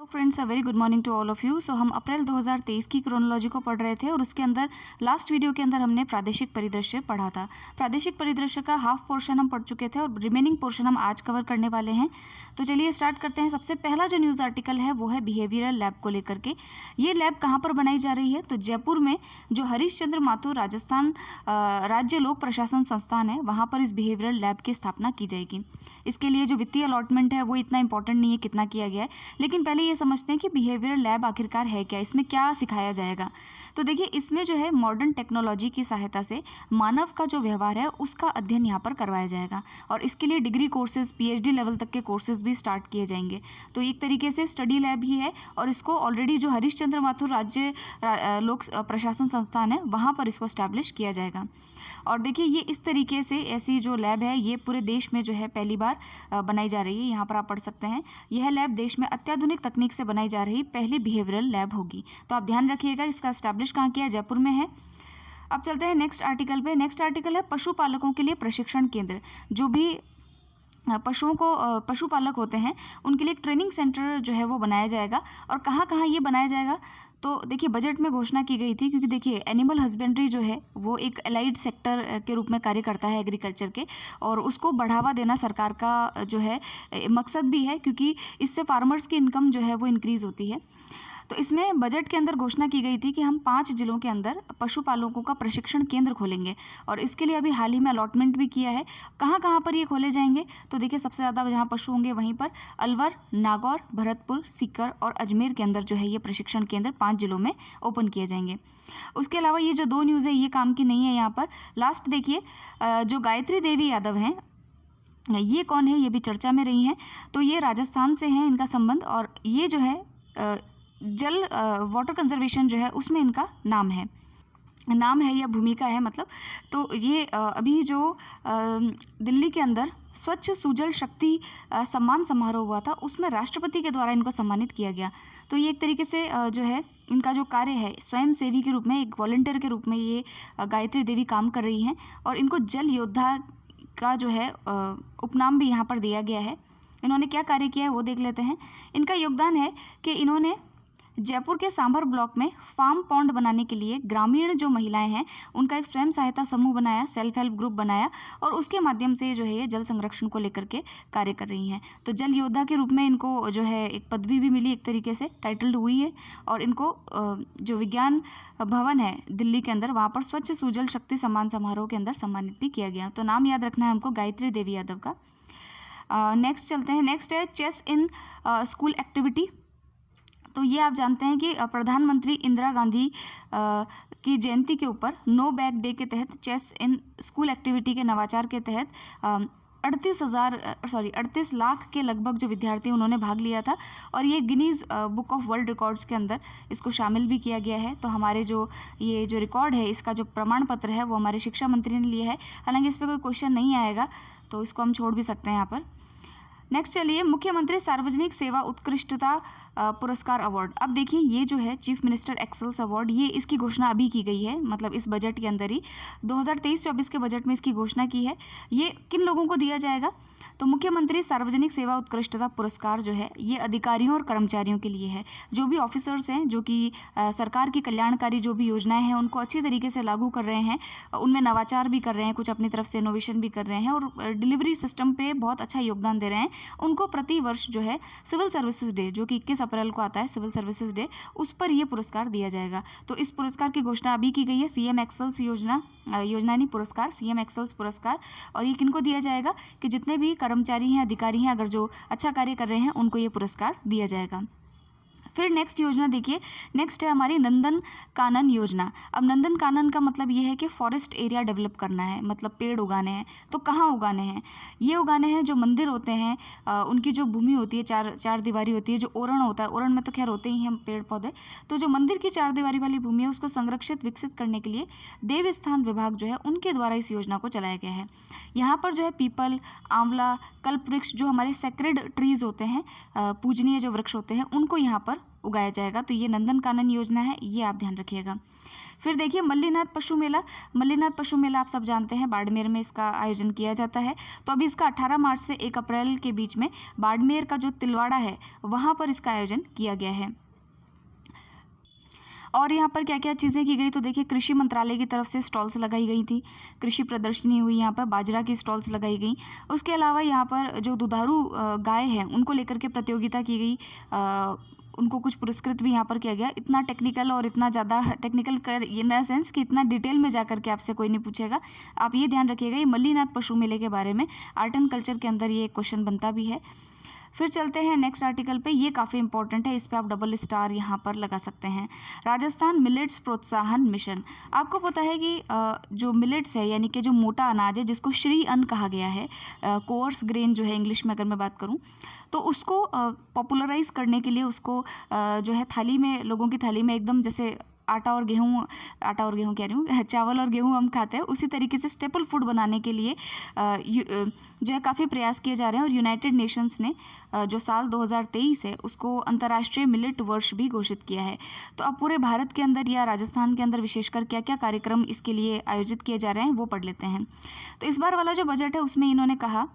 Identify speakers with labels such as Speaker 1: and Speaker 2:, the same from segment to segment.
Speaker 1: Friends, a very good morning to all of you. So हम April 2023 की chronology को पढ़ रहे थे और उसके अंदर लास्ट वीडियो के अंदर हमने प्रादेशिक परिदृश्य पढ़ा था। प्रादेशिक परिदृश्य का हाफ पोर्शन हम पढ़ चुके थे और रिमेनिंग पोर्शन हम आज कवर करने वाले हैं। तो चलिए स्टार्ट करते हैं। सबसे पहला जो न्यूज़ आर्टिकल है वो है बिहेवियरल लैब को लेकर के। ये लैब कहाँ पर बनाई जा रही है? तो जयपुर में जो हरीश चंद्र माथुर राजस्थान राज्य लोक प्रशासन संस्थान है, वहाँ पर इस बिहेवियरल लैब की स्थापना की जाएगी। इसके लिए जो वित्तीय अलॉटमेंट है वो इतना इंपॉर्टेंट नहीं है कितना किया गया है, लेकिन पहले ये समझते हैं कि बिहेवियरल लैब आखिरकार है क्या, इसमें क्या सिखाया जाएगा। तो देखिए, इसमें जो है मॉडर्न टेक्नोलॉजी की सहायता से मानव का जो व्यवहार है उसका अध्ययन यहाँ पर करवाया जाएगा और इसके लिए डिग्री कोर्सेज, पीएचडी लेवल तक के कोर्सेज भी स्टार्ट किए जाएंगे। तो एक तरीके से स्टडी लैब ही है और इसको ऑलरेडी जो हरीश चंद्र माथुर राज्य लोक प्रशासन संस्थान है वहाँ पर इसको स्टैब्लिश किया जाएगा। और देखिए, ये इस तरीके से ऐसी जो लैब है ये पूरे देश में जो है पहली बार बनाई जा रही है। यहाँ पर आप पढ़ सकते हैं, यह लैब देश में अत्याधुनिक तकनीक से बनाई जा रही पहली बिहेवियरल लैब होगी। तो आप ध्यान रखिएगा, इसका स्टैब्लिश कहाँ किया है? जयपुर में है। अब चलते हैं नेक्स्ट आर्टिकल पे। नेक्स्ट आर्टिकल है पशुपालकों के लिए प्रशिक्षण केंद्र। जो भी पशुओं को पशुपालक होते हैं उनके लिए एक ट्रेनिंग सेंटर जो है वो बनाया जाएगा। और कहाँ कहाँ ये बनाया जाएगा? तो देखिए, बजट में घोषणा की गई थी, क्योंकि देखिए एनिमल हस्बेंड्री जो है वो एक एलाइड सेक्टर के रूप में कार्य करता है एग्रीकल्चर के, और उसको बढ़ावा देना सरकार का जो है मकसद भी है, क्योंकि इससे फार्मर्स की इनकम जो है वो इंक्रीज़ होती है। तो इसमें बजट के अंदर घोषणा की गई थी कि हम 5 जिलों के अंदर पशुपालकों का प्रशिक्षण केंद्र खोलेंगे और इसके लिए अभी हाल ही में अलॉटमेंट भी किया है। कहाँ कहाँ पर ये खोले जाएंगे? तो देखिए, सबसे ज़्यादा जहाँ पशु होंगे वहीं पर अलवर, नागौर, भरतपुर, सीकर और अजमेर के अंदर जो है ये प्रशिक्षण केंद्र 5 जिलों में ओपन किए जाएंगे। उसके अलावा ये जो 2 न्यूज़ है ये काम की नहीं है। यहाँ पर लास्ट देखिए, जो गायत्री देवी यादव हैं, ये कौन है? ये भी चर्चा में रही हैं। तो ये राजस्थान से हैं इनका संबंध, और ये जो है जल वाटर कंजर्वेशन जो है उसमें इनका नाम है या भूमिका है मतलब। तो ये अभी जो दिल्ली के अंदर स्वच्छ सुजल शक्ति सम्मान समारोह हुआ था उसमें राष्ट्रपति के द्वारा इनको सम्मानित किया गया। तो ये एक तरीके से जो है इनका जो कार्य है स्वयं सेवी के रूप में, एक वॉलंटियर के रूप में ये गायत्री देवी काम कर रही हैं और इनको जल योद्धा का जो है उपनाम भी यहाँ पर दिया गया है। इन्होंने क्या कार्य किया है वो देख लेते हैं। इनका योगदान है कि इन्होंने जयपुर के सांभर ब्लॉक में फार्म पॉन्ड बनाने के लिए ग्रामीण जो महिलाएं हैं उनका एक स्वयं सहायता समूह बनाया, सेल्फ हेल्प ग्रुप बनाया और उसके माध्यम से जो है ये जल संरक्षण को लेकर के कार्य कर रही हैं। तो जल योद्धा के रूप में इनको जो है एक पदवी भी मिली, एक तरीके से टाइटल्ड हुई है। और इनको जो विज्ञान भवन है दिल्ली के अंदर, वहाँ पर स्वच्छ सुजल शक्ति सम्मान समारोह के अंदर सम्मानित भी किया गया। तो नाम याद रखना है हमको, गायत्री देवी यादव का। नेक्स्ट चलते हैं। नेक्स्ट है चेस इन स्कूल एक्टिविटी। तो ये आप जानते हैं कि प्रधानमंत्री इंदिरा गांधी की जयंती के ऊपर नो बैग डे के तहत चेस इन स्कूल एक्टिविटी के नवाचार के तहत 38 लाख के लगभग जो विद्यार्थी उन्होंने भाग लिया था और ये Guinness book of world records के अंदर इसको शामिल भी किया गया है। तो हमारे जो ये जो रिकॉर्ड है इसका जो प्रमाण पत्र है वो हमारे शिक्षा मंत्री ने लिया है। हालांकि इस पर कोई क्वेश्चन नहीं आएगा तो इसको हम छोड़ भी सकते हैं यहाँ पर। नेक्स्ट चलिए, मुख्यमंत्री सार्वजनिक सेवा उत्कृष्टता पुरस्कार अवार्ड। अब देखिए, ये जो है चीफ मिनिस्टर एक्सेल्स अवार्ड, ये इसकी घोषणा अभी की गई है, मतलब इस बजट के अंदर ही 2023-24 के बजट में इसकी घोषणा की है। ये किन लोगों को दिया जाएगा? तो मुख्यमंत्री सार्वजनिक सेवा उत्कृष्टता पुरस्कार जो है ये अधिकारियों और कर्मचारियों के लिए है। जो भी ऑफिसर्स हैं जो कि सरकार की कल्याणकारी जो भी योजनाएं हैं उनको अच्छी तरीके से लागू कर रहे हैं, उनमें नवाचार भी कर रहे हैं, कुछ अपनी तरफ से इनोवेशन भी कर रहे हैं और डिलीवरी सिस्टम पे बहुत अच्छा योगदान दे रहे हैं, उनको प्रति वर्ष जो है सिविल सर्विसेज डे जो कि 21 अप्रैल को आता है, सिविल सर्विसेज डे, उस पर यह पुरस्कार दिया जाएगा। तो इस पुरस्कार की घोषणा अभी की गई है, सीएम एक्सेल्स योजना नहीं पुरस्कार, सीएम एक्सेल्स पुरस्कार। और ये किनको दिया जाएगा कि जितने भी कर्मचारी हैं, अधिकारी हैं, अगर जो अच्छा कार्य कर रहे हैं उनको ये पुरस्कार दिया जाएगा। फिर नेक्स्ट योजना देखिए, नेक्स्ट है हमारी नंदन कानन योजना। अब नंदन कानन का मतलब ये है कि फॉरेस्ट एरिया डेवलप करना है, मतलब पेड़ उगाने हैं। तो कहाँ उगाने हैं? ये उगाने हैं जो मंदिर होते हैं, उनकी जो भूमि होती है, चार दीवारी होती है, जो ओरण होता है, ओरण में तो खैर होते ही हैं पेड़ पौधे, तो जो मंदिर की 4 दीवारी वाली भूमि है उसको संरक्षित विकसित करने के लिए देवस्थान विभाग जो है उनके द्वारा इस योजना को चलाया गया है। यहाँ पर जो है पीपल, आंवला, कल्प वृक्ष, जो हमारे सेक्रेड ट्रीज होते हैं, पूजनीय जो वृक्ष होते हैं, उनको यहाँ पर उगाया जाएगा। तो ये नंदन कानन योजना है, ये आप ध्यान रखिएगा। फिर देखिए मल्लीनाथ पशु मेला। मल्लीनाथ पशु मेला आप सब जानते हैं बाड़मेर में इसका आयोजन किया जाता है। तो अभी इसका 18 मार्च से 1 अप्रैल के बीच में बाड़मेर का जो तिलवाड़ा है वहाँ पर इसका आयोजन किया गया है। और यहाँ पर क्या क्या चीज़ें की गई, तो देखिए कृषि मंत्रालय की तरफ से स्टॉल्स लगाई गई थी, कृषि प्रदर्शनी हुई, यहाँ पर बाजरा की स्टॉल्स लगाई गई। उसके अलावा यहाँ पर जो दुधारू गाय हैं उनको लेकर के प्रतियोगिता की गई, उनको कुछ पुरस्कृत भी यहाँ पर किया गया। इतना टेक्निकल और इतना ज़्यादा टेक्निकल कर इन द सेंस कि इतना डिटेल में जा करके आपसे कोई नहीं पूछेगा। आप ये ध्यान रखिएगा, ये मल्लीनाथ पशु मेले के बारे में आर्ट एंड कल्चर के अंदर ये क्वेश्चन बनता भी है। फिर चलते हैं नेक्स्ट आर्टिकल पे, ये काफ़ी इंपॉर्टेंट है, इस पे आप डबल स्टार यहाँ पर लगा सकते हैं। राजस्थान मिलेट्स प्रोत्साहन मिशन। आपको पता है कि जो मिलेट्स है यानी कि जो मोटा अनाज है जिसको श्री अन्न कहा गया है, कोर्स ग्रेन जो है इंग्लिश में अगर मैं बात करूँ, तो उसको पॉपुलराइज करने के लिए उसको जो है थाली में, लोगों की थाली में एकदम जैसे आटा और गेहूँ कह रही हूँ चावल और गेहूँ हम खाते हैं, उसी तरीके से स्टेपल फूड बनाने के लिए जो है काफ़ी प्रयास किए जा रहे हैं। और यूनाइटेड नेशंस ने जो साल 2023 है उसको अंतर्राष्ट्रीय मिलेट वर्ष भी घोषित किया है। तो अब पूरे भारत के अंदर या राजस्थान के अंदर विशेषकर क्या क्या कार्यक्रम इसके लिए आयोजित किए जा रहे हैं वो पढ़ लेते हैं। तो इस बार वाला जो बजट है उसमें इन्होंने कहा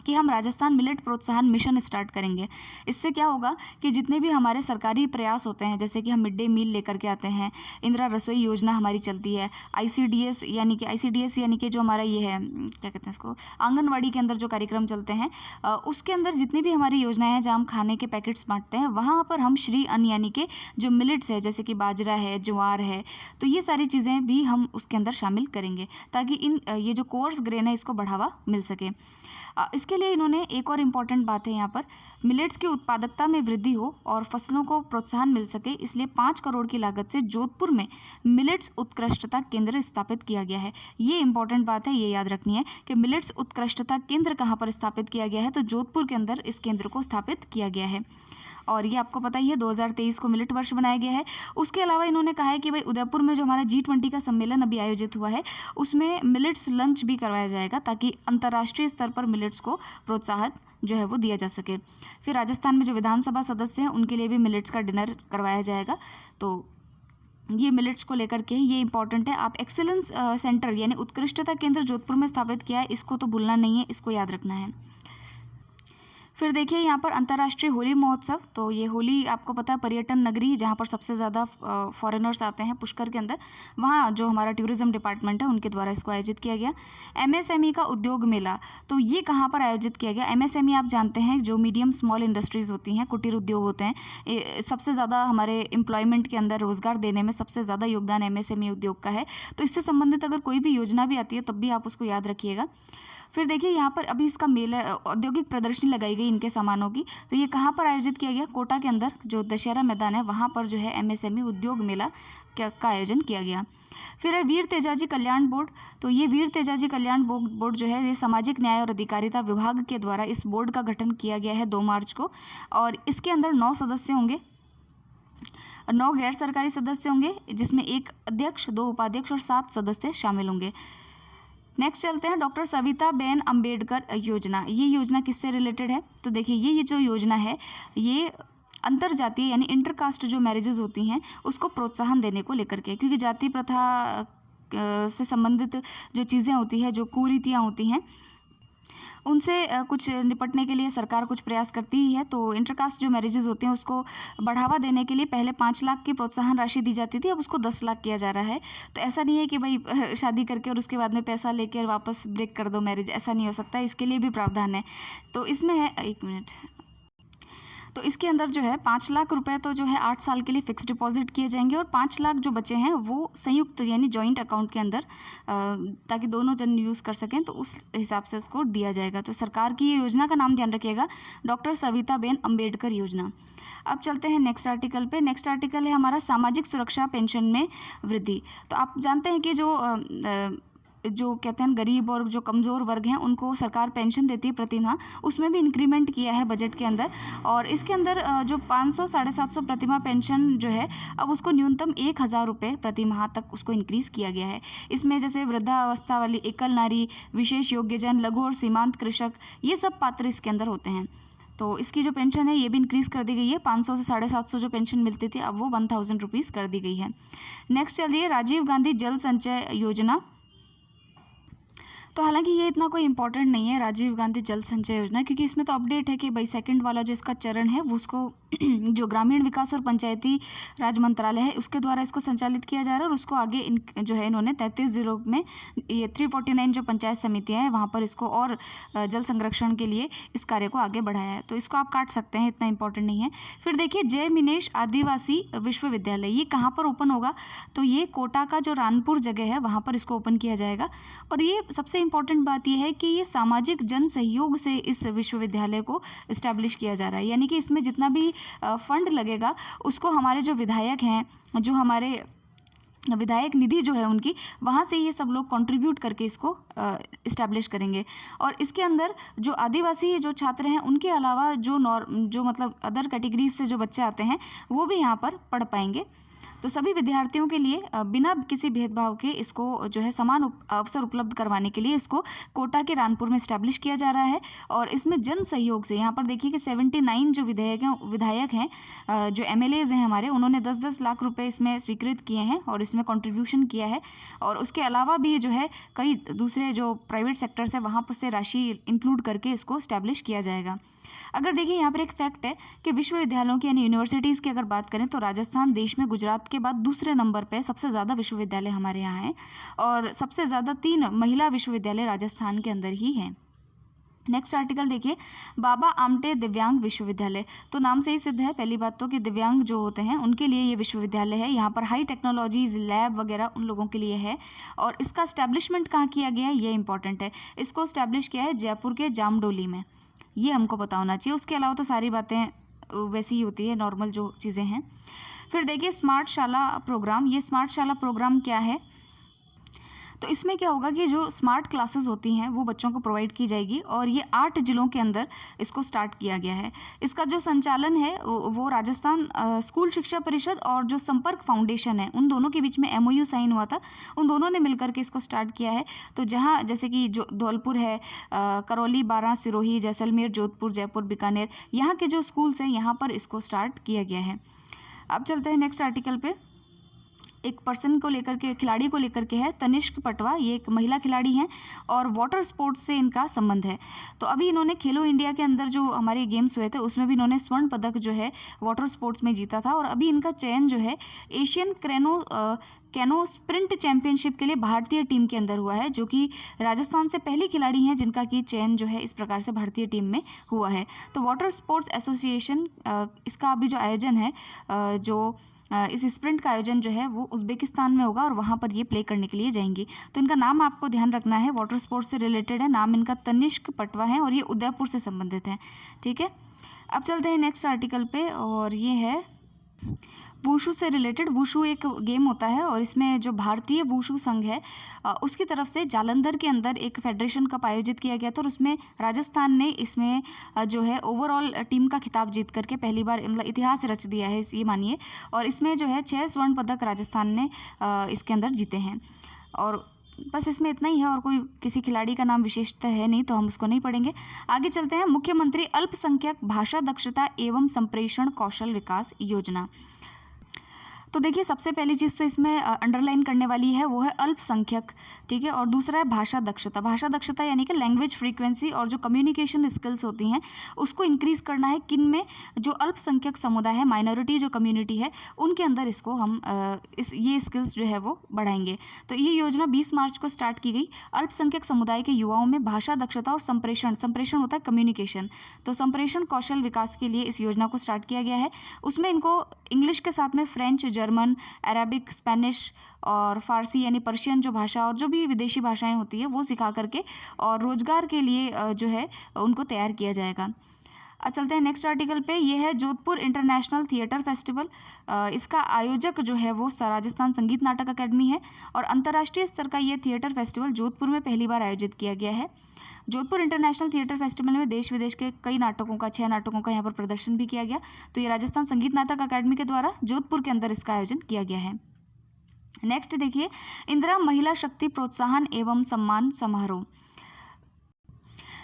Speaker 1: कि हम राजस्थान मिलेट प्रोत्साहन मिशन स्टार्ट करेंगे। इससे क्या होगा कि जितने भी हमारे सरकारी प्रयास होते हैं, जैसे कि हम मिड डे मील लेकर के आते हैं, इंदिरा रसोई योजना हमारी चलती है, आईसीडीएस यानी कि जो हमारा ये है क्या कहते हैं इसको, आंगनवाड़ी के अंदर जो कार्यक्रम चलते हैं, उसके अंदर जितनी भी हमारी योजनाएं हैं जहाँ हम खाने के पैकेट्स बांटते हैं, वहाँ पर हम श्री अन्न यानी कि जो मिलेट्स है जैसे कि बाजरा है, ज्वार है, तो ये सारी चीज़ें भी हम उसके अंदर शामिल करेंगे ताकि ये जो कोर्स ग्रेन है इसको बढ़ावा मिल सके। इसके लिए इन्होंने एक और इम्पॉर्टेंट बात है यहाँ पर, मिलेट्स की उत्पादकता में वृद्धि हो और फसलों को प्रोत्साहन मिल सके, इसलिए 5 करोड़ की लागत से जोधपुर में मिलेट्स उत्कृष्टता केंद्र स्थापित किया गया है। ये इंपॉर्टेंट बात है, ये याद रखनी है कि मिलेट्स उत्कृष्टता केंद्र कहाँ पर स्थापित किया गया है, तो जोधपुर के अंदर इस केंद्र को स्थापित किया गया है। और ये आपको पता ही है 2023 को मिलेट वर्ष बनाया गया है। उसके अलावा इन्होंने कहा है कि भाई उदयपुर में जो हमारा G20 का सम्मेलन अभी आयोजित हुआ है उसमें मिलेट्स लंच भी करवाया जाएगा ताकि अंतर्राष्ट्रीय स्तर पर मिलेट्स को प्रोत्साहन जो है वो दिया जा सके। फिर राजस्थान में जो विधानसभा सदस्य हैं उनके लिए भी मिलेट्स का डिनर करवाया जाएगा। तो ये मिलेट्स को लेकर के ये इंपॉर्टेंट है। आप एक्सीलेंस सेंटर यानी उत्कृष्टता केंद्र जोधपुर में स्थापित किया है, इसको तो भूलना नहीं है, इसको याद रखना है। फिर देखिए यहाँ पर अंतर्राष्ट्रीय होली महोत्सव, तो ये होली आपको पता है पर्यटन नगरी जहाँ पर सबसे ज़्यादा फॉरेनर्स आते हैं पुष्कर के अंदर, वहाँ जो हमारा टूरिज्म डिपार्टमेंट है उनके द्वारा इसको आयोजित किया गया। एमएसएमई का उद्योग मेला, तो ये कहाँ पर आयोजित किया गया। एमएसएमई आप जानते हैं जो मीडियम स्मॉल इंडस्ट्रीज़ होती हैं, कुटीर उद्योग होते हैं, सबसे ज़्यादा हमारे एम्प्लॉयमेंट के अंदर रोज़गार देने में सबसे ज़्यादा योगदान एमएसएमई उद्योग का है। तो इससे संबंधित अगर कोई भी योजना भी आती है तब भी आप उसको याद रखिएगा। फिर देखिए यहाँ पर अभी इसका मेला औद्योगिक प्रदर्शनी लगाई गई इनके सामानों की, तो ये कहाँ पर आयोजित किया गया, कोटा के अंदर जो दशहरा मैदान है वहाँ पर जो है एमएसएमई उद्योग मेला का आयोजन किया गया। फिर है वीर तेजाजी कल्याण बोर्ड, तो ये वीर तेजाजी कल्याण बोर्ड जो है ये सामाजिक न्याय और अधिकारिता विभाग के द्वारा इस बोर्ड का गठन किया गया है 2 मार्च को, और इसके अंदर 9 सदस्य होंगे, 9 गैर सरकारी सदस्य होंगे जिसमें 1 अध्यक्ष, 2 उपाध्यक्ष और 7 सदस्य शामिल होंगे। नेक्स्ट चलते हैं डॉक्टर सविताबेन अम्बेडकर योजना। ये योजना किससे रिलेटेड है, तो देखिए ये जो योजना है ये अंतरजातीय यानी इंटरकास्ट जो मैरिजेज होती हैं उसको प्रोत्साहन देने को लेकर के, क्योंकि जाति प्रथा से संबंधित जो चीज़ें होती हैं, जो कुरीतियाँ होती हैं, उनसे कुछ निपटने के लिए सरकार कुछ प्रयास करती ही है। तो इंटरकास्ट जो मैरिजेज होते हैं उसको बढ़ावा देने के लिए पहले 5 लाख की प्रोत्साहन राशि दी जाती थी, अब उसको 10 लाख किया जा रहा है। तो ऐसा नहीं है कि भाई शादी करके और उसके बाद में पैसा लेकर वापस ब्रेक कर दो मैरिज, ऐसा नहीं हो सकता, इसके लिए भी प्रावधान है। तो इसमें है 1 मिनट, तो इसके अंदर जो है 5 लाख रुपए तो जो है 8 साल के लिए फिक्स डिपॉजिट किए जाएंगे और 5 लाख जो बचे हैं वो संयुक्त यानी जॉइंट अकाउंट के अंदर ताकि दोनों जन यूज़ कर सकें, तो उस हिसाब से उसको दिया जाएगा। तो सरकार की ये योजना का नाम ध्यान रखिएगा, डॉक्टर सविताबेन अम्बेडकर योजना। अब चलते हैं नेक्स्ट आर्टिकल पे। नेक्स्ट आर्टिकल है हमारा सामाजिक सुरक्षा पेंशन में वृद्धि। तो आप जानते हैं कि जो कहते हैं गरीब और जो कमज़ोर वर्ग हैं उनको सरकार पेंशन देती है प्रति माह, उसमें भी इंक्रीमेंट किया है बजट के अंदर। और इसके अंदर जो 500 750 प्रति माह पेंशन जो है अब उसको न्यूनतम 1000 रुपये प्रति माह तक उसको इंक्रीज़ किया गया है। इसमें जैसे वृद्धावस्था वाली, एकल नारी, विशेष योग्यजन, लघु और सीमांत कृषक, ये सब पात्र इसके अंदर होते हैं। तो इसकी जो पेंशन है ये भी इंक्रीज़ कर दी गई है। 500 से 750 जो पेंशन मिलती थी अब वो 1000 रुपीज़ कर दी गई है। नेक्स्ट चलिए राजीव गांधी जल संचय योजना। तो हालांकि ये इतना कोई इंपॉर्टेंट नहीं है राजीव गांधी जल संचय योजना, क्योंकि इसमें तो अपडेट है कि भाई सेकंड वाला जो इसका चरण है वो उसको जो ग्रामीण विकास और पंचायती राज मंत्रालय है उसके द्वारा इसको संचालित किया जा रहा है और उसको आगे जो है इन्होंने 33 जिलों में ये 349 जो पंचायत समितियां हैं वहाँ पर इसको और जल संरक्षण के लिए इस कार्य को आगे बढ़ाया है। तो इसको आप काट सकते हैं, इतना इंपॉर्टेंट नहीं है। फिर देखिए जय मिनेश आदिवासी विश्वविद्यालय, ये कहाँ पर ओपन होगा? तो ये कोटा का जो रानपुर जगह है वहाँ पर इसको ओपन किया जाएगा। और ये सबसे इम्पॉर्टेंट बात यह है कि ये सामाजिक जन सहयोग से इस विश्वविद्यालय को इस्टेब्लिश किया जा रहा है, यानी कि इसमें जितना भी फंड लगेगा उसको हमारे जो विधायक हैं, जो हमारे विधायक निधि जो है उनकी, वहाँ से ये सब लोग कंट्रीब्यूट करके इसको इस्टेब्लिश करेंगे। और इसके अंदर जो आदिवासी जो छात्र हैं उनके अलावा जो मतलब अदर कैटेगरीज से जो बच्चे आते हैं वो भी यहाँ पर पढ़ पाएंगे। तो सभी विद्यार्थियों के लिए बिना किसी भेदभाव के इसको जो है समान अवसर उपलब्ध करवाने के लिए इसको कोटा के रानपुर में इस्टेब्लिश किया जा रहा है। और इसमें जन सहयोग से यहाँ पर देखिए कि 79 जो विधायक हैं, जो MLAs हैं हमारे, उन्होंने 10-10 लाख रुपए इसमें स्वीकृत किए हैं और इसमें कंट्रीब्यूशन किया है। और उसके अलावा भी जो है कई दूसरे जो प्राइवेट सेक्टर्स है वहाँ पर से राशि इंक्लूड करके इसको इस्टेब्लिश किया जाएगा। अगर देखिए यहाँ पर एक फैक्ट है कि विश्वविद्यालयों की यानी यूनिवर्सिटीज़ की अगर बात करें तो राजस्थान देश में गुजरात के बाद दूसरे नंबर पे सबसे ज़्यादा विश्वविद्यालय हमारे यहाँ हैं और सबसे ज़्यादा 3 महिला विश्वविद्यालय राजस्थान के अंदर ही हैं। नेक्स्ट आर्टिकल देखिए बाबा आमटे दिव्यांग विश्वविद्यालय। तो नाम से ही सिद्ध है पहली बात तो कि दिव्यांग जो होते हैं उनके लिए ये विश्वविद्यालय है। यहाँ पर हाई टेक्नोलॉजीज लैब वगैरह उन लोगों के लिए है। और इसका इस्टेब्लिशमेंट कहाँ किया गया है ये इंपॉर्टेंट है। इसको इस्टेब्लिश किया है जयपुर के जामडोली में, ये हमको पता होना चाहिए। उसके अलावा तो सारी बातें वैसी ही होती है, नॉर्मल जो चीज़ें हैं। फिर देखिए स्मार्ट शाला प्रोग्राम। ये स्मार्ट शाला प्रोग्राम क्या है? तो इसमें क्या होगा कि जो स्मार्ट क्लासेस होती हैं वो बच्चों को प्रोवाइड की जाएगी और ये 8 जिलों के अंदर इसको स्टार्ट किया गया है। इसका जो संचालन है वो राजस्थान स्कूल शिक्षा परिषद और जो संपर्क फाउंडेशन है उन दोनों के बीच में MOU साइन हुआ था, उन दोनों ने मिलकर के इसको स्टार्ट किया है। तो जहाँ जैसे कि जो धौलपुर है, करौली, बारां, सिरोही, जैसलमेर, जोधपुर, जयपुर, बीकानेर, यहाँ के जो स्कूल्स हैं यहाँ पर इसको स्टार्ट किया गया है। अब चलते हैं नेक्स्ट आर्टिकल पे। एक पर्सन को लेकर के, खिलाड़ी को लेकर के है, तनिष्क पटवा। ये एक महिला खिलाड़ी हैं और वाटर स्पोर्ट्स से इनका संबंध है। तो अभी इन्होंने खेलो इंडिया के अंदर जो हमारे गेम्स हुए थे उसमें भी इन्होंने स्वर्ण पदक जो है वाटर स्पोर्ट्स में जीता था। और अभी इनका चयन जो है एशियन कैनो स्प्रिंट चैंपियनशिप के लिए भारतीय टीम के अंदर हुआ है, जो कि राजस्थान से पहली खिलाड़ी हैं जिनका कि चयन जो है इस प्रकार से भारतीय टीम में हुआ है। तो वाटर स्पोर्ट्स एसोसिएशन इसका अभी जो आयोजन है, जो इस स्प्रिंट का आयोजन जो है वो उज़्बेकिस्तान में होगा और वहाँ पर ये प्ले करने के लिए जाएंगी। तो इनका नाम आपको ध्यान रखना है, वाटर स्पोर्ट्स से रिलेटेड है, नाम इनका तनिष्क पटवा है और ये उदयपुर से संबंधित है। ठीक है, अब चलते हैं नेक्स्ट आर्टिकल पे और ये है वुशु से रिलेटेड। वुशु एक गेम होता है और इसमें जो भारतीय वुशु संघ है उसकी तरफ से जालंधर के अंदर एक फेडरेशन कप आयोजित किया गया था और उसमें राजस्थान ने इसमें जो है ओवरऑल टीम का खिताब जीत करके पहली बार मतलब इतिहास रच दिया है ये मानिए। और इसमें जो है 6 स्वर्ण पदक राजस्थान ने इसके अंदर जीते हैं। और बस इसमें इतना ही है और कोई किसी खिलाड़ी का नाम विशेषता है नहीं तो हम उसको नहीं पढ़ेंगे। आगे चलते हैं, मुख्यमंत्री अल्पसंख्यक भाषा दक्षता एवं संप्रेषण कौशल विकास योजना। तो देखिए सबसे पहली चीज़ तो इसमें अंडरलाइन करने वाली है वो है अल्पसंख्यक, ठीक है। और दूसरा है भाषा दक्षता। भाषा दक्षता यानी कि लैंग्वेज फ्रीक्वेंसी और जो कम्युनिकेशन स्किल्स होती हैं उसको इंक्रीज़ करना है। किन में? जो अल्पसंख्यक समुदाय है, माइनॉरिटी जो कम्युनिटी है उनके अंदर इसको हम ये स्किल्स जो है वो बढ़ाएंगे। तो ये योजना 20 मार्च को स्टार्ट की गई। अल्पसंख्यक समुदाय के युवाओं में भाषा दक्षता और संप्रेषण होता है कम्युनिकेशन, तो संप्रेषण कौशल विकास के लिए इस योजना को स्टार्ट किया गया है। उसमें इनको इंग्लिश के साथ में फ्रेंच, जर्मन, अरेबिक, स्पेनिश और फारसी यानी पर्शियन जो भाषा और जो भी विदेशी भाषाएं होती है वो सिखा करके और रोजगार के लिए जो है उनको तैयार किया जाएगा। अब चलते हैं नेक्स्ट आर्टिकल पे। ये है जोधपुर इंटरनेशनल थिएटर फेस्टिवल। इसका आयोजक जो है वो राजस्थान संगीत नाटक अकेडमी है और अंतर्राष्ट्रीय स्तर का ये थिएटर फेस्टिवल जोधपुर में पहली बार आयोजित किया गया है। जोधपुर इंटरनेशनल थिएटर फेस्टिवल में देश विदेश के कई नाटकों का 6 नाटकों का यहाँ पर प्रदर्शन भी किया गया। तो ये राजस्थान संगीत नाटक अकादमी के द्वारा जोधपुर के अंदर इसका आयोजन किया गया है। नेक्स्ट देखिए, इंदिरा महिला शक्ति प्रोत्साहन एवं सम्मान समारोह।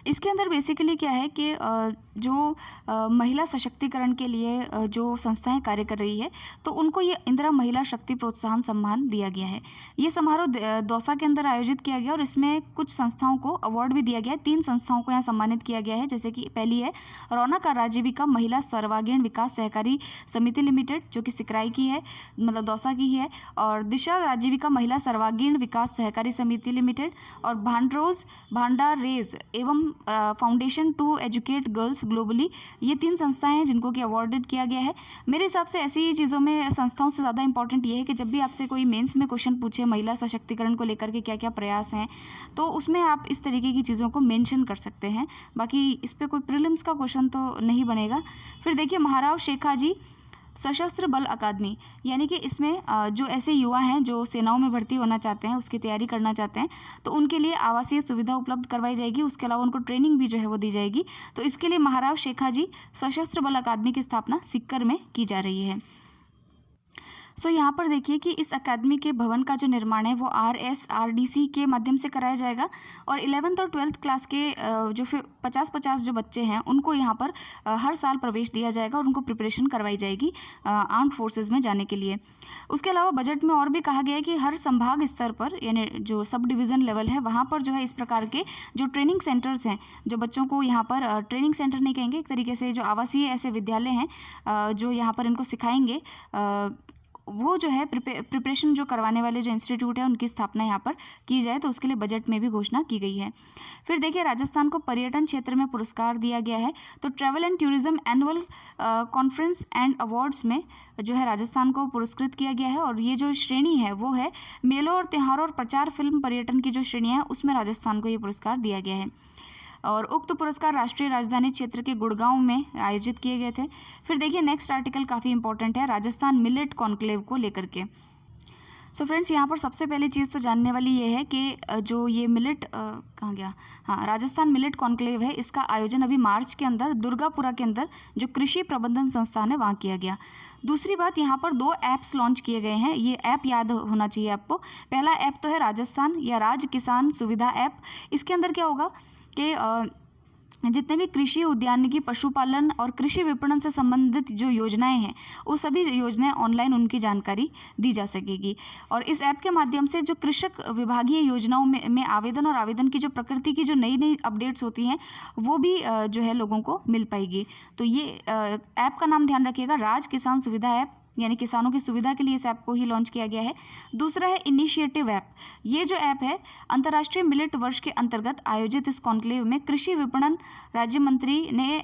Speaker 1: इसके अंदर बेसिकली क्या है कि जो महिला सशक्तिकरण के लिए जो संस्थाएं कार्य कर रही है, तो उनको ये इंदिरा महिला शक्ति प्रोत्साहन सम्मान दिया गया है। ये समारोह दौसा के अंदर आयोजित किया गया और इसमें कुछ संस्थाओं को अवार्ड भी दिया गया है। 3 संस्थाओं को यहाँ सम्मानित किया गया है, जैसे कि पहली है रौनक आजीविका महिला सर्वांगीण विकास सहकारी समिति लिमिटेड, जो कि सिकराई की है, मतलब दौसा की ही है, और दिशा आजीविका महिला सर्वांगीण विकास सहकारी समिति लिमिटेड, और भांडारेज एवं foundation to educate girls globally. ये 3 संस्थाएं हैं जिनको कि अवार्डेड किया गया है। मेरे हिसाब से ऐसी चीज़ों में संस्थाओं से ज़्यादा इंपॉर्टेंट ये है कि जब भी आपसे कोई मेंस में क्वेश्चन पूछे महिला सशक्तिकरण को लेकर के क्या क्या प्रयास हैं, तो उसमें आप इस तरीके की चीज़ों को मेंशन कर सकते हैं। बाकी इस पर कोई प्रीलिम्स का क्वेश्चन तो नहीं बनेगा। फिर देखिए महाराव शेखाजी सशस्त्र बल अकादमी, यानी कि इसमें जो ऐसे युवा हैं जो सेनाओं में भर्ती होना चाहते हैं, उसकी तैयारी करना चाहते हैं, तो उनके लिए आवासीय सुविधा उपलब्ध करवाई जाएगी। उसके अलावा उनको ट्रेनिंग भी जो है वो दी जाएगी। तो इसके लिए महाराव शेखाजी सशस्त्र बल अकादमी की स्थापना सीकर में की जा रही है। सो यहाँ पर देखिए कि इस अकादमी के भवन का जो निर्माण है वो RSRDC के माध्यम से कराया जाएगा, और 11th और 12th क्लास के जो फिर 50-50 जो बच्चे हैं उनको यहाँ पर हर साल प्रवेश दिया जाएगा और उनको प्रिपरेशन करवाई जाएगी आर्म्ड फोर्सेज में जाने के लिए। उसके अलावा बजट में और भी कहा गया है कि हर संभाग स्तर पर, यानी जो सब डिवीज़न लेवल है, वहाँ पर जो है इस प्रकार के जो ट्रेनिंग सेंटर्स हैं, जो बच्चों को यहाँ पर ट्रेनिंग सेंटर नहीं कहेंगे, एक तरीके से जो आवासीय ऐसे विद्यालय हैं जो यहाँ पर इनको सिखाएंगे, वो जो है प्रिपरेशन जो करवाने वाले जो इंस्टीट्यूट है उनकी स्थापना यहाँ पर की जाए, तो उसके लिए बजट में भी घोषणा की गई है। फिर देखिए राजस्थान को पर्यटन क्षेत्र में पुरस्कार दिया गया है। तो travel and tourism annual conference and awards में जो है राजस्थान को पुरस्कृत किया गया है, और ये जो श्रेणी है वो है मेलों और त्योहारों और प्रचार फिल्म पर्यटन की जो श्रेणियाँ हैं उसमें राजस्थान को ये पुरस्कार दिया गया है। और उक्त पुरस्कार राष्ट्रीय राजधानी क्षेत्र के गुड़गांव में आयोजित किए गए थे। फिर देखिए नेक्स्ट आर्टिकल काफ़ी इंपॉर्टेंट है, राजस्थान मिलेट कॉन्क्लेव को लेकर के। सो फ्रेंड्स, यहाँ पर सबसे पहली चीज़ तो जानने वाली ये है कि जो ये मिलेट कहाँ गया, हाँ, राजस्थान मिलेट कॉन्क्लेव है, इसका आयोजन अभी मार्च के अंदर दुर्गापुरा के अंदर जो कृषि प्रबंधन संस्थान है वहाँ किया गया। दूसरी बात, यहाँ पर 2 ऐप्स लॉन्च किए गए हैं, ये ऐप याद होना चाहिए आपको। पहला ऐप तो है राजस्थान या राज किसान सुविधा ऐप। इसके अंदर क्या होगा कि जितने भी कृषि उद्यानिकी पशुपालन और कृषि विपणन से संबंधित जो योजनाएं हैं, वो सभी योजनाएं ऑनलाइन उनकी जानकारी दी जा सकेगी। और इस ऐप के माध्यम से जो कृषक विभागीय योजनाओं में आवेदन और आवेदन की जो प्रकृति की जो नई नई अपडेट्स होती हैं वो भी जो है लोगों को मिल पाएगी। तो ये ऐप का नाम ध्यान रखिएगा, राज किसान सुविधा ऐप, यानी किसानों की सुविधा के लिए इस ऐप को ही लॉन्च किया गया है। दूसरा है इनिशिएटिव ऐप। ये जो ऐप है अंतर्राष्ट्रीय मिलेट वर्ष के अंतर्गत आयोजित इस कॉन्क्लेव में कृषि विपणन राज्य मंत्री ने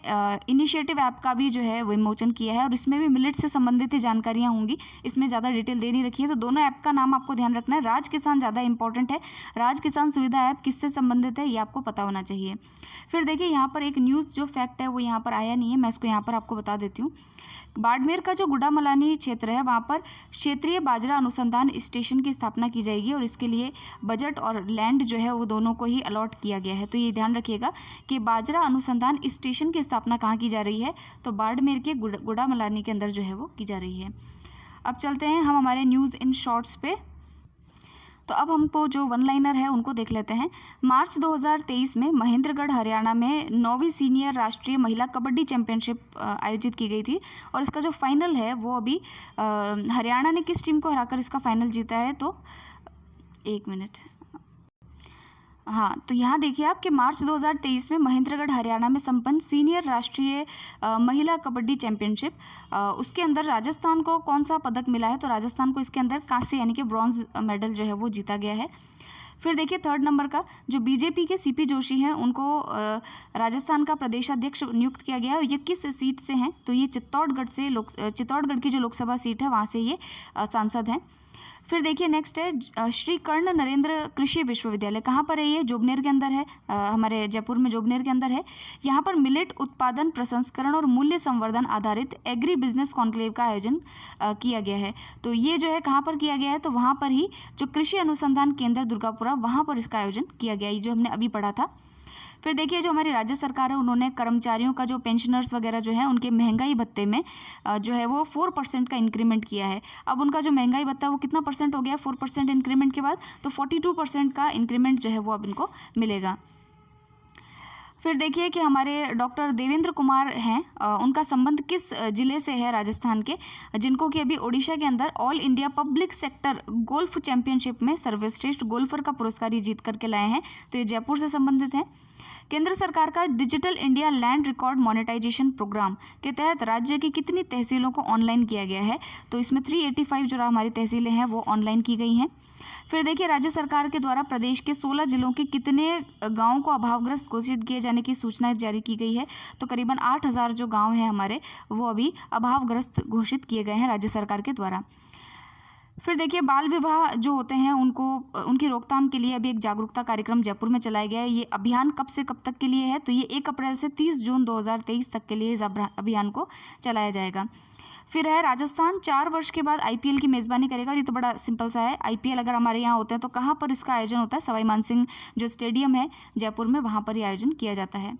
Speaker 1: इनिशिएटिव ऐप का भी जो है विमोचन किया है, और इसमें भी मिलेट से संबंधित ही जानकारियाँ होंगी, इसमें ज़्यादा डिटेल दे नहीं रखी है। तो दोनों ऐप का नाम आपको ध्यान रखना है। राज किसान ज़्यादा इंपॉर्टेंट है, राज किसान सुविधा ऐप किससे संबंधित है ये आपको पता होना चाहिए। फिर देखिए यहाँ पर एक न्यूज़ जो फैक्ट है वो यहाँ पर आया नहीं है, मैं इसको यहाँ पर आपको बता देती हूँ। बाड़मेर का जो गुड़ामलानी क्षेत्र है वहाँ पर क्षेत्रीय बाजरा अनुसंधान स्टेशन की स्थापना की जाएगी, और इसके लिए बजट और लैंड जो है वो दोनों को ही अलॉट किया गया है। तो ये ध्यान रखिएगा कि बाजरा अनुसंधान स्टेशन की स्थापना कहाँ की जा रही है, तो बाड़मेर के गुड़ामलानी के अंदर जो है वो की जा रही है। अब चलते हैं हम हमारे न्यूज़ इन शॉर्ट्स पे। तो अब हमको जो वन लाइनर है उनको देख लेते हैं। मार्च 2023 में महेंद्रगढ़ हरियाणा में 9वीं सीनियर राष्ट्रीय महिला कबड्डी चैंपियनशिप आयोजित की गई थी, और इसका जो फाइनल है वो अभी हरियाणा ने किस टीम को हराकर इसका फाइनल जीता है, तो एक मिनट, हाँ, तो यहाँ देखिए आप कि मार्च 2023 में महेंद्रगढ़ हरियाणा में संपन्न सीनियर राष्ट्रीय महिला कबड्डी चैंपियनशिप, उसके अंदर राजस्थान को कौन सा पदक मिला है, तो राजस्थान को इसके अंदर कांस्य यानी कि ब्रॉन्ज मेडल जो है वो जीता गया है। फिर देखिए 3rd नंबर का जो बीजेपी के सीपी जोशी हैं उनको राजस्थान का प्रदेशाध्यक्ष नियुक्त किया गया है। ये किस सीट से हैं, तो ये चित्तौड़गढ़ की जो लोकसभा सीट है वहाँ से ये सांसद हैं। फिर देखिए नेक्स्ट है श्री कर्ण नरेंद्र कृषि विश्वविद्यालय, कहाँ पर है ये, जोबनेर के अंदर है, हमारे जयपुर में जोबनेर के अंदर है। यहाँ पर मिलेट उत्पादन प्रसंस्करण और मूल्य संवर्धन आधारित एग्री बिजनेस कॉन्क्लेव का आयोजन किया गया है। तो ये जो है कहाँ पर किया गया है, तो वहाँ पर ही जो कृषि अनुसंधान केंद्र दुर्गापुरा, वहाँ पर इसका आयोजन किया गया है, जो हमने अभी पढ़ा था। फिर देखिए जो हमारी राज्य सरकार है उन्होंने कर्मचारियों का जो पेंशनर्स वगैरह जो है उनके महंगाई भत्ते में जो है वो 4% का इंक्रीमेंट किया है। अब उनका जो महंगाई भत्ता वो कितना परसेंट हो गया 4% इंक्रीमेंट के बाद, तो 42% का इंक्रीमेंट जो है वो अब इनको मिलेगा। फिर देखिए कि हमारे डॉक्टर देवेंद्र कुमार हैं, उनका संबंध किस जिले से है राजस्थान के, जिनको कि अभी ओडिशा के अंदर all India public sector golf championship में सर्वश्रेष्ठ गोल्फर का पुरस्कार ये जीत करके लाए हैं। तो ये जयपुर से संबंधित हैं। केंद्र सरकार का digital India land record monetisation programme के तहत राज्य की कितनी तहसीलों को ऑनलाइन किया गया है, तो इसमें 385 जो हमारी तहसीलें हैं वो ऑनलाइन की गई हैं। फिर देखिए राज्य सरकार के द्वारा प्रदेश के 16 जिलों के कितने गांवों को अभावग्रस्त घोषित किए जाने की सूचना जारी की गई है, तो करीबन 8000 जो गांव हैं हमारे वो अभी अभावग्रस्त घोषित किए गए हैं राज्य सरकार के द्वारा। फिर देखिए बाल विवाह जो होते हैं उनको उनकी रोकथाम के लिए अभी एक जागरूकता कार्यक्रम जयपुर में चलाया गया है। ये अभियान कब से कब तक के लिए है, तो ये 1 अप्रैल से 30 जून 2023 तक के लिए इस अभियान को चलाया जाएगा। फिर है राजस्थान 4 वर्ष के बाद आईपीएल की मेज़बानी करेगा, और ये तो बड़ा सिंपल सा है। आईपीएल अगर हमारे यहाँ होते हैं तो कहाँ पर इसका आयोजन होता है, सवाई मानसिंह जो स्टेडियम है जयपुर में, वहाँ पर ये आयोजन किया जाता है।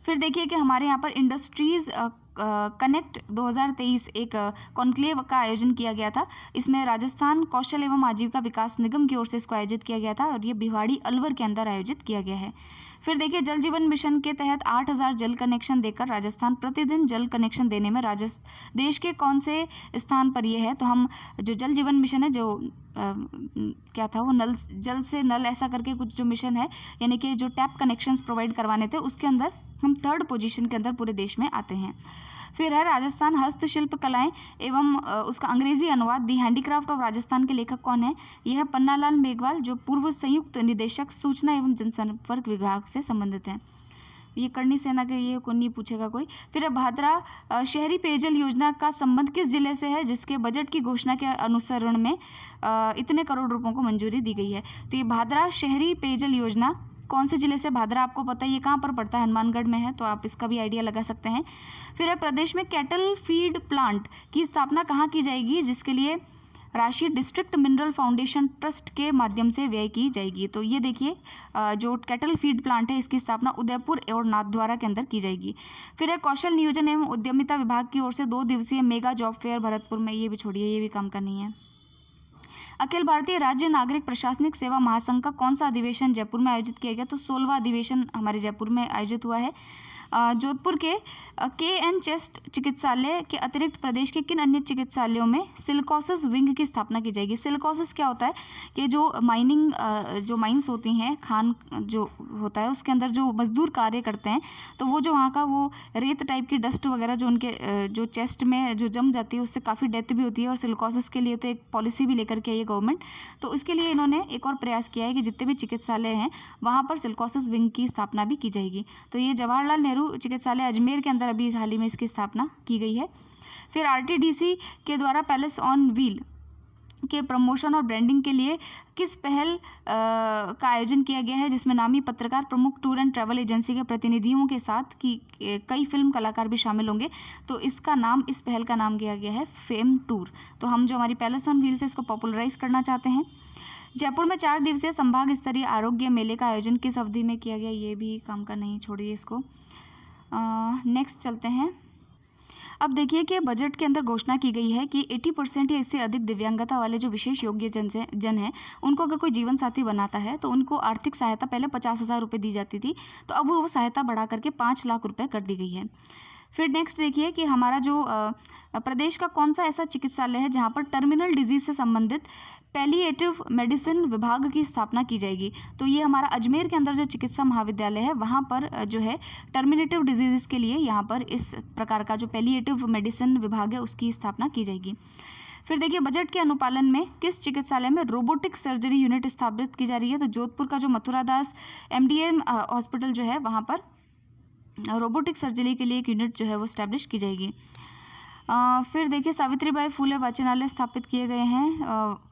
Speaker 1: फिर देखिए कि हमारे यहाँ पर इंडस्ट्रीज़ कनेक्ट 2023 एक कॉन्क्लेव का आयोजन किया गया था। इसमें राजस्थान कौशल एवं आजीविका विकास निगम की ओर से इसको आयोजित किया गया था, और ये भिवाड़ी अलवर के अंदर आयोजित किया गया है। फिर देखिए जल जीवन मिशन के तहत 8000 जल कनेक्शन देकर राजस्थान प्रतिदिन जल कनेक्शन देने में देश के कौन से स्थान पर ये है, तो हम जो जल जीवन मिशन है जो क्या था वो नल जल से नल ऐसा करके कुछ जो मिशन है, यानी कि जो टैप कनेक्शंस प्रोवाइड करवाने थे, उसके अंदर हम 3rd पोजीशन के अंदर पूरे देश में आते हैं। फिर है राजस्थान हस्तशिल्प कलाएं एवं उसका अंग्रेजी अनुवाद दी हैंडीक्राफ्ट ऑफ राजस्थान के लेखक कौन है, यह है पन्नालाल मेघवाल जो पूर्व संयुक्त निदेशक सूचना एवं जनसंपर्क विभाग से संबंधित हैं। ये करनी सेना के ये को नहीं पूछेगा कोई। फिर है भादरा शहरी पेयजल योजना का संबंध किस जिले से है, जिसके बजट की घोषणा के अनुसरण में इतने करोड़ रुपयों को मंजूरी दी गई है। तो ये भादरा शहरी पेयजल योजना कौन से जिले से, भादरा आपको पता है ये कहाँ पर पड़ता है, हनुमानगढ़ में है, तो आप इसका भी आइडिया लगा सकते हैं। फिर है प्रदेश में कैटल फीड प्लांट की स्थापना कहाँ की जाएगी, जिसके लिए राशि डिस्ट्रिक्ट मिनरल फाउंडेशन ट्रस्ट के माध्यम से व्यय की जाएगी। तो ये देखिए जो कैटल फीड प्लांट है इसकी स्थापना उदयपुर और नाथद्वारा के अंदर की जाएगी। फिर है कौशल नियोजन एवं उद्यमिता विभाग की ओर से 2 दिवसीय मेगा जॉब फेयर भरतपुर में, ये भी छोड़िए, ये भी काम का नहीं है। अखिल भारतीय राज्य नागरिक प्रशासनिक सेवा महासंघ का कौन सा अधिवेशन जयपुर में आयोजित किया गया, तो 16वां अधिवेशन हमारे जयपुर में आयोजित हुआ है। जोधपुर के KN चेस्ट चिकित्सालय के अतिरिक्त प्रदेश के किन अन्य चिकित्सालयों में सिलिकोसिस विंग की स्थापना की जाएगी। सिलिकोसिस क्या होता है कि जो माइंस होती हैं, खान जो होता है उसके अंदर जो मजदूर कार्य करते हैं, तो वो जो वहाँ का वो रेत टाइप की डस्ट वगैरह जो उनके जो चेस्ट में जो जम जाती है उससे काफ़ी डेथ भी होती है, और सिलिकोसिस के लिए तो एक पॉलिसी भी लेकर के आई है गवर्नमेंट। तो इसके लिए इन्होंने एक और प्रयास किया है कि जितने भी चिकित्सालय हैं वहाँ पर सिलिकोसिस विंग की स्थापना भी की जाएगी। तो ये जवाहरलाल नेहरू चिकित्सालय अजमेर के अंदर अभी हाल ही में इसकी स्थापना की गई है। फिर RTDC के द्वारा पैलेस ऑन व्हील के प्रमोशन और ब्रांडिंग के लिए किस पहल का आयोजन किया गया है, जिसमें नामी पत्रकार, प्रमुख टूर एंड ट्रैवल एजेंसी के प्रतिनिधियों के साथ की कई फिल्म कलाकार भी शामिल होंगे। तो इस पहल का नाम दिया गया है फेम टूर। तो हम जो हमारी पैलेस ऑन व्हील से इसको पॉपुलराइज करना चाहते हैं। जयपुर में 4 दिवसीय संभाग स्तरीय आरोग्य मेले का आयोजन किस अवधि में किया गया, ये भी काम का नहीं, छोड़िए इसको। नेक्स्ट चलते हैं। अब देखिए कि बजट के अंदर घोषणा की गई है कि 80% या इससे अधिक दिव्यांगता वाले जो विशेष योग्य जन हैं उनको अगर कोई जीवन साथी बनाता है तो उनको आर्थिक सहायता पहले 50,000 रुपये दी जाती थी, तो अब वो सहायता बढ़ा करके 5 लाख रुपये कर दी गई है। फिर नेक्स्ट देखिए कि हमारा जो प्रदेश का कौन सा ऐसा चिकित्सालय है जहाँ पर टर्मिनल डिजीज से संबंधित पैलिएटिव मेडिसिन विभाग की स्थापना की जाएगी। तो ये हमारा अजमेर के अंदर जो चिकित्सा महाविद्यालय है वहाँ पर जो है टर्मिनेटिव डिजीज़ के लिए यहाँ पर इस प्रकार का जो पैलिएटिव मेडिसिन विभाग है उसकी स्थापना की जाएगी। फिर देखिए बजट के अनुपालन में किस चिकित्सालय में रोबोटिक सर्जरी यूनिट स्थापित की जा रही है, तो जोधपुर का जो मथुरादास MDM हॉस्पिटल जो है वहाँ पर रोबोटिक सर्जरी के लिए एक यूनिट जो है वो स्टैब्लिश की जाएगी। फिर देखिए सावित्रीबाई फुले वाचनालय स्थापित किए गए हैं,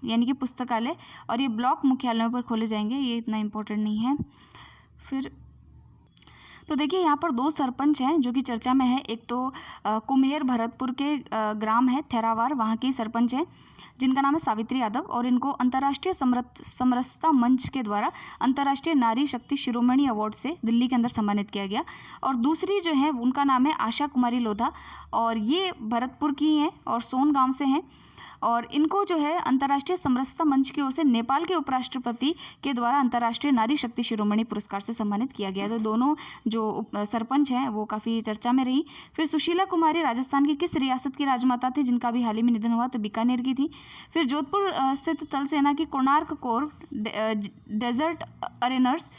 Speaker 1: यानी कि पुस्तकालय, और ये ब्लॉक मुख्यालयों पर खोले जाएंगे, ये इतना इम्पोर्टेंट नहीं है। फिर तो देखिए यहाँ पर 2 सरपंच हैं जो कि चर्चा में है। एक तो कुम्हेर भरतपुर के ग्राम है थेरावार, वहाँ के सरपंच हैं जिनका नाम है सावित्री यादव, और इनको अंतर्राष्ट्रीय समरसता मंच के द्वारा अंतर्राष्ट्रीय नारी शक्ति शिरोमणि अवार्ड से दिल्ली के अंदर सम्मानित किया गया। और दूसरी जो है उनका नाम है आशा कुमारी लोधा, और ये भरतपुर की हैं और सोन गांव से हैं। और इनको जो है अंतर्राष्ट्रीय समरसता मंच की ओर से नेपाल के उपराष्ट्रपति के द्वारा अंतर्राष्ट्रीय नारी शक्ति शिरोमणि पुरस्कार से सम्मानित किया गया। तो दोनों जो सरपंच हैं वो काफ़ी चर्चा में रही। फिर सुशीला कुमारी राजस्थान की किस रियासत की राजमाता थी जिनका भी हाल ही में निधन हुआ? तो बीकानेर की थी। फिर जोधपुर स्थित थल सेना की कोणार्क कोर डेजर्ट अरेनर्स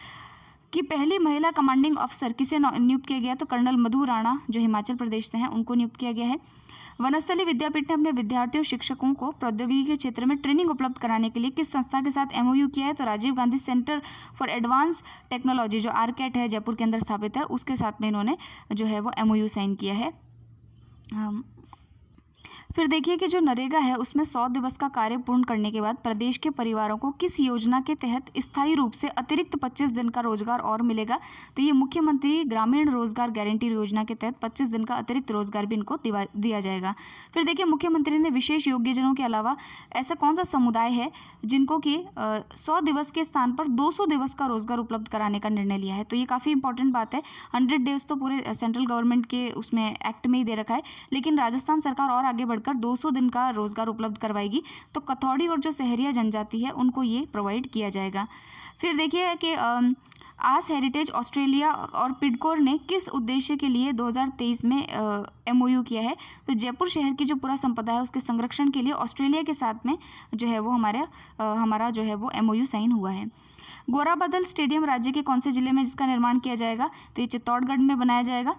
Speaker 1: की पहली महिला कमांडिंग अफसर किसे नियुक्त किया गया? तो कर्नल मधु राणा जो हिमाचल प्रदेश से हैं उनको नियुक्त किया गया है। वनस्थली विद्यापीठ ने अपने विद्यार्थियों शिक्षकों को प्रौद्योगिकी के क्षेत्र में ट्रेनिंग उपलब्ध कराने के लिए किस संस्था के साथ एमओयू किया है? तो Rajiv Gandhi centre for advance technology जो आरकेट है जयपुर के अंदर स्थापित है उसके साथ में इन्होंने जो है वो एमओयू साइन किया है। फिर देखिए कि जो नरेगा है उसमें 100 दिवस का कार्य पूर्ण करने के बाद प्रदेश के परिवारों को किस योजना के तहत स्थायी रूप से अतिरिक्त 25 दिन का रोजगार और मिलेगा? तो ये मुख्यमंत्री ग्रामीण रोजगार गारंटी योजना के तहत 25 दिन का अतिरिक्त रोजगार भी इनको दिया जाएगा। फिर देखिए मुख्यमंत्री ने विशेष योग्यजनों के अलावा ऐसा कौन सा समुदाय है जिनको कि 100 दिवस के स्थान पर 200 दिवस का रोजगार उपलब्ध कराने का निर्णय लिया है? तो ये काफ़ी इंपॉर्टेंट बात है। 100 डेज तो पूरे सेंट्रल गवर्नमेंट के उसमें एक्ट में ही दे रखा है, लेकिन राजस्थान सरकार और आगे बढ़कर 200 दिन का रोजगार उपलब्ध करवाएगी। तो कथौड़ी और जो सहरिया जनजाति है उनको ये प्रोवाइड किया जाएगा। फिर देखिए कि आस हेरिटेज ऑस्ट्रेलिया और पिडकोर ने किस उद्देश्य के लिए 2023 में एमओयू किया है? तो जयपुर शहर की जो पूरा संपदा है उसके संरक्षण के लिए ऑस्ट्रेलिया के साथ में जो है वो हमारा जो है वो एमओयू साइन हुआ है। गोराबदल स्टेडियम राज्य के कौन से जिले में जिसका निर्माण किया जाएगा? तो ये चित्तौड़गढ़ में बनाया जाएगा।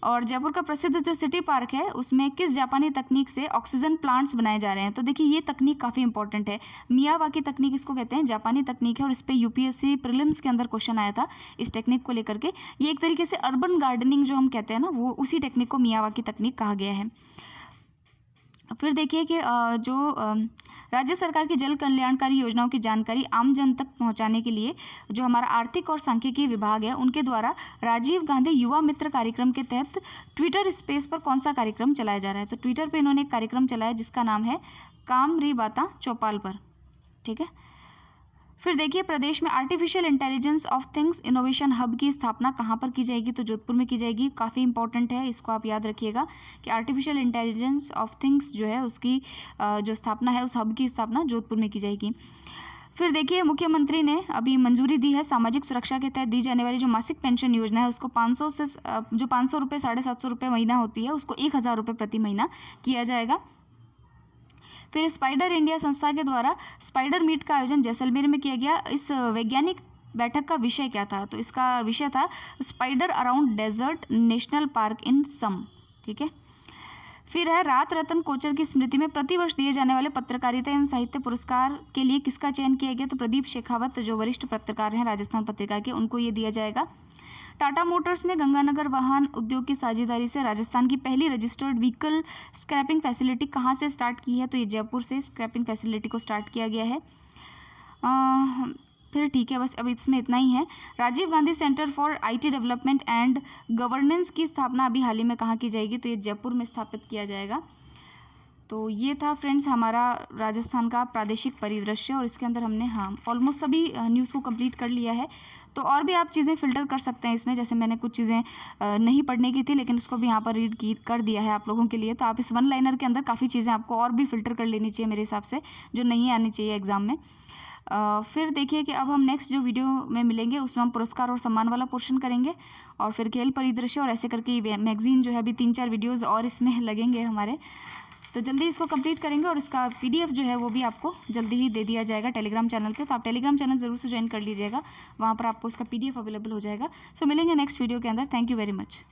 Speaker 1: और जयपुर का प्रसिद्ध जो सिटी पार्क है उसमें किस जापानी तकनीक से ऑक्सीजन प्लांट्स बनाए जा रहे हैं? तो देखिए ये तकनीक काफ़ी इंपॉर्टेंट है। मियावाकी तकनीक इसको कहते हैं, जापानी तकनीक है और इस पर यूपीएससी प्रीलिम्स के अंदर क्वेश्चन आया था इस टेक्निक को लेकर के। ये एक तरीके से अर्बन गार्डनिंग जो हम कहते हैं ना वो उसी टेक्निक को मियावाकी तकनीक कहा गया है। फिर देखिए कि जो राज्य सरकार की जल कल्याणकारी योजनाओं की जानकारी आम जन तक पहुंचाने के लिए जो हमारा आर्थिक और सांख्यिकी विभाग है उनके द्वारा राजीव गांधी युवा मित्र कार्यक्रम के तहत ट्विटर स्पेस पर कौन सा कार्यक्रम चलाया जा रहा है? तो ट्विटर पे इन्होंने एक कार्यक्रम चलाया जिसका नाम है काम री बाता चौपाल पर। ठीक है। फिर देखिए प्रदेश में artificial intelligence of things innovation hub की स्थापना कहाँ पर की जाएगी? तो जोधपुर में की जाएगी। काफ़ी इंपॉर्टेंट है, इसको आप याद रखिएगा कि आर्टिफिशियल इंटेलिजेंस ऑफ थिंग्स जो है उसकी जो स्थापना है उस हब की स्थापना जोधपुर में की जाएगी। फिर देखिए मुख्यमंत्री ने अभी मंजूरी दी है सामाजिक सुरक्षा के तहत दी जाने वाली जो मासिक पेंशन योजना है उसको 500 से जो 500 रुपये 750 रुपये महीना होती है उसको 1000 रुपये प्रति महीना किया जाएगा। फिर स्पाइडर इंडिया संस्था के द्वारा स्पाइडर मीट का आयोजन जैसलमेर में किया गया। इस वैज्ञानिक बैठक का विषय क्या था? तो इसका विषय था spider around desert national park in some. ठीक है। फिर है रात रतन कोचर की स्मृति में प्रतिवर्ष दिए जाने वाले पत्रकारिता एवं साहित्य पुरस्कार के लिए किसका चयन किया गया? तो प्रदीप शेखावत जो वरिष्ठ पत्रकार हैं राजस्थान पत्रिका के उनको ये दिया जाएगा। टाटा मोटर्स ने गंगानगर वाहन उद्योग की साझेदारी से राजस्थान की पहली रजिस्टर्ड व्हीकल स्क्रैपिंग फैसिलिटी कहाँ से स्टार्ट की है? तो ये जयपुर से स्क्रैपिंग फैसिलिटी को स्टार्ट किया गया है। फिर ठीक है, बस अब इसमें इतना ही है। Rajiv Gandhi centre for IT development and governance की स्थापना अभी हाल ही में कहाँ की जाएगी? तो ये जयपुर में स्थापित किया जाएगा। तो ये था फ्रेंड्स हमारा राजस्थान का प्रादेशिक परिदृश्य और इसके अंदर हमने ऑलमोस्ट सभी न्यूज़ को कंप्लीट कर लिया है। तो और भी आप चीज़ें फ़िल्टर कर सकते हैं इसमें, जैसे मैंने कुछ चीज़ें नहीं पढ़ने की थी लेकिन उसको भी यहाँ पर कर दिया है आप लोगों के लिए। तो आप इस वन लाइनर के अंदर काफ़ी चीज़ें आपको और भी फ़िल्टर कर लेनी चाहिए मेरे हिसाब से, जो नहीं आनी चाहिए एग्ज़ाम में। फिर देखिए कि अब हम नेक्स्ट जो वीडियो में मिलेंगे उसमें हम पुरस्कार और सम्मान वाला पोर्शन करेंगे और फिर खेल परिदृश्य और ऐसे करके मैगजीन जो है अभी 3-4 वीडियोज़ और इसमें लगेंगे हमारे। तो जल्दी इसको कंप्लीट करेंगे और इसका पीडीएफ जो है वो भी आपको जल्दी ही दे दिया जाएगा टेलीग्राम चैनल पे। तो आप टेलीग्राम चैनल ज़रूर से ज्वाइन कर लीजिएगा, वहाँ पर आपको इसका पीडीएफ अवेलेबल हो जाएगा। सो मिलेंगे नेक्स्ट वीडियो के अंदर। Thank you very much.